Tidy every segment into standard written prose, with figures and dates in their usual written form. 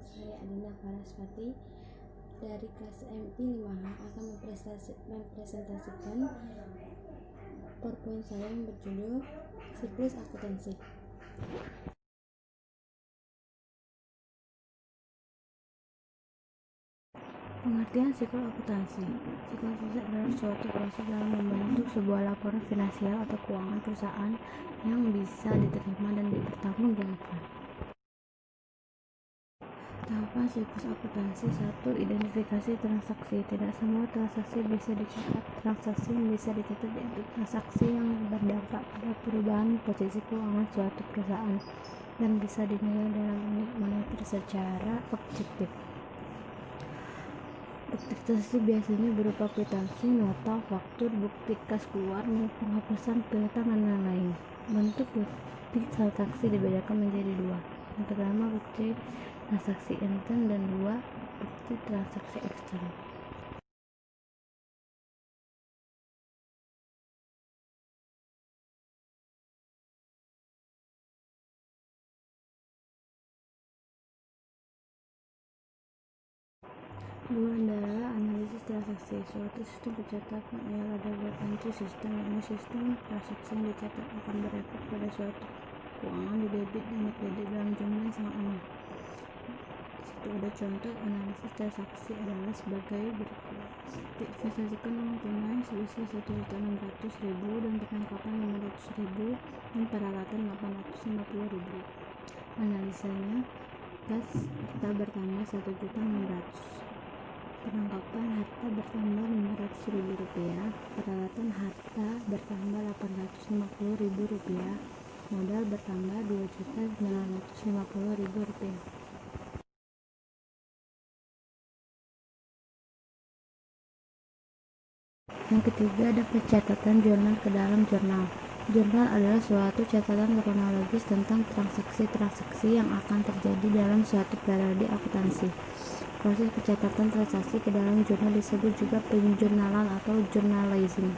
Saya Adina Paraspati dari kelas MI 5H akan mempresentasikan PowerPoint saya yang berjudul Siklus Akuntansi. Pengertian siklus akuntansi. Siklus akuntansi adalah suatu proses dalam membentuk sebuah laporan finansial atau keuangan perusahaan yang bisa diterima dan dipertanggungjawabkan. Tahapan siklus akuntansi. 1. Identifikasi transaksi. Tidak semua transaksi bisa dicatat. Transaksi yang bisa dicatat yaitu transaksi yang berdampak pada perubahan posisi keuangan suatu perusahaan dan bisa dinilai dalam unit moneter secara objektif. Bukti transaksi biasanya berupa kwitansi, nota, faktur, bukti kas keluar, penghapusan piutang, dan lain-lain. Bentuk bukti transaksi dibedakan menjadi dua. Yang pertama bukti transaksi intern dan dua bukti transaksi ekstern. Dua adalah analisis transaksi. Suatu sistem pencatatan ialah double entry system, yakni sistem transaksi yang dicatat akan berefek pada suatu keuangan di debit dan di kredit dalam jumlah yang sangat lama. Situ ada contoh analisis transaksi adalah sebagai berikut. Diinvestasikan uang tunai sebesar 1.600.000 dan perlengkapan 500.000 dan peralatan 850.000. Analisanya, kas harta bertambah 1.600.000. Perlengkapan harta bertambah Rp500.000, peralatan harta bertambah Rp850.000, modal bertambah Rp2.950.000. Yang ketiga ada pencatatan jurnal ke dalam jurnal. Jurnal adalah suatu catatan kronologis tentang transaksi-transaksi yang akan terjadi dalam suatu periode akuntansi. Proses pencatatan transaksi ke dalam jurnal disebut juga penjurnalan atau journalizing.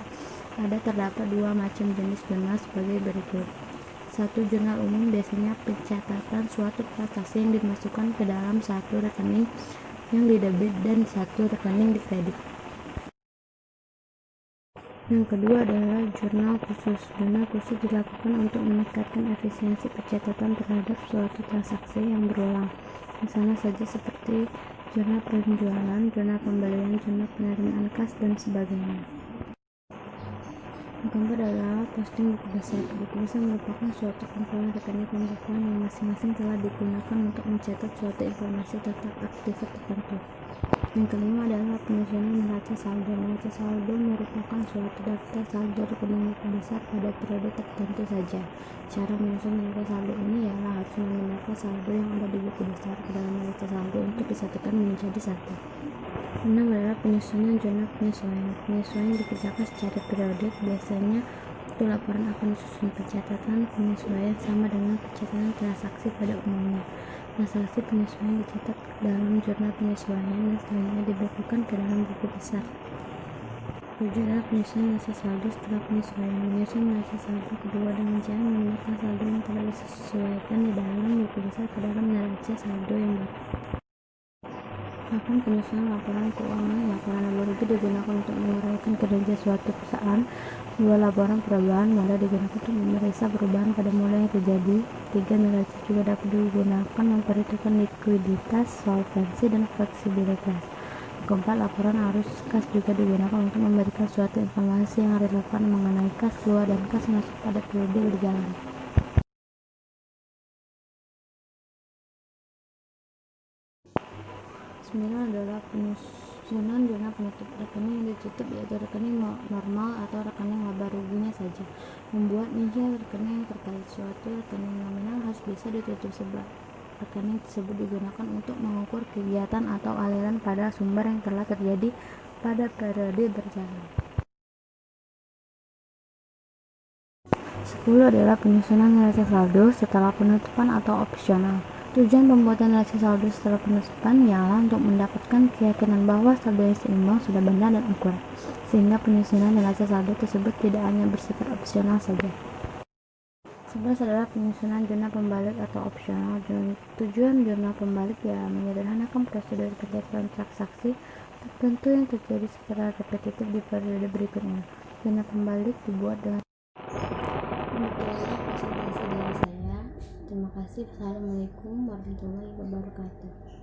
Terdapat dua macam jenis jurnal sebagai berikut. 1. Jurnal umum, biasanya pencatatan suatu transaksi yang dimasukkan ke dalam satu rekening yang didebit dan satu rekening di kredit. Yang kedua adalah jurnal khusus. Jurnal khusus dilakukan untuk meningkatkan efisiensi pencatatan terhadap suatu transaksi yang berulang. Misalnya saja seperti jurnal penjualan, jurnal pembelian, jurnal penerimaan kas, dan sebagainya. Yang keempat adalah posting buku besar. Buku besar merupakan suatu kumpulan rekening pembukuan yang masing-masing telah digunakan untuk mencatat suatu informasi tentang aktivitas tertentu. Yang kelima adalah penyusunan neraca saldo. Neraca saldo merupakan suatu daftar saldo rekening buku besar pada periode tertentu saja. Cara menyusun neraca saldo ini ialah harus memindahkan saldo yang ada di buku besar ke dalam neraca saldo untuk disatukan menjadi satu. 6 adalah penyusunan jurnal penyesuaian. Penyesuaian dikerjakan secara periodik. Biasanya waktu laporan akan disusun. Pencatatan penyesuaian sama dengan pencatatan transaksi pada umumnya. Transaksi penyesuaian dicatat dalam jurnal penyesuaian dan selanjutnya dibukukan ke dalam buku besar. 7 adalah penyusunan neraca saldo setelah penyesuaian. Menyusun neraca saldo kedua dengan cara memindahkan saldo yang telah disesuaikan di dalam buku besar ke dalam neraca saldo yang baru. 8. Penyusunan laporan keuangan. Laporan labor itu digunakan untuk menguraikan kinerja suatu perusahaan. 2. Laporan perubahan modal digunakan untuk memeriksa perubahan pada modal yang terjadi. 3. Neraca juga dapat digunakan memperhitungkan likuiditas, solvensi, dan fleksibilitas. 4. Laporan arus kas juga digunakan untuk memberikan suatu informasi yang relevan mengenai kas keluar dan kas masuk pada periode berjalan. Sembilan adalah penyusunan jurnal penutup. Rekening yang ditutup yaitu rekening normal atau rekening laba ruginya saja. Membuat nihil rekening terkait suatu rekening nominal harus bisa ditutup sebab rekening tersebut digunakan untuk mengukur kegiatan atau aliran pada sumber yang telah terjadi pada periode berjalan. 10 adalah penyusunan neraca saldo setelah penutupan atau opsional. Tujuan pembuatan neraca saldo setelah penutupan ialah untuk mendapatkan keyakinan bahwa saldo yang seimbang sudah benar dan akurat, sehingga penyusunan neraca saldo tersebut tidak hanya bersifat opsional saja. 11 adalah penyusunan jurnal pembalik atau opsional. Tujuan jurnal pembalik ya menyederhanakan prosedur pencatatan transaksi tertentu yang terjadi secara repetitif di periode berikutnya. Jurnal pembalik dibuat dengan demikianlah presentasi dari saya. Terima kasih. Assalamualaikum warahmatullahi wabarakatuh.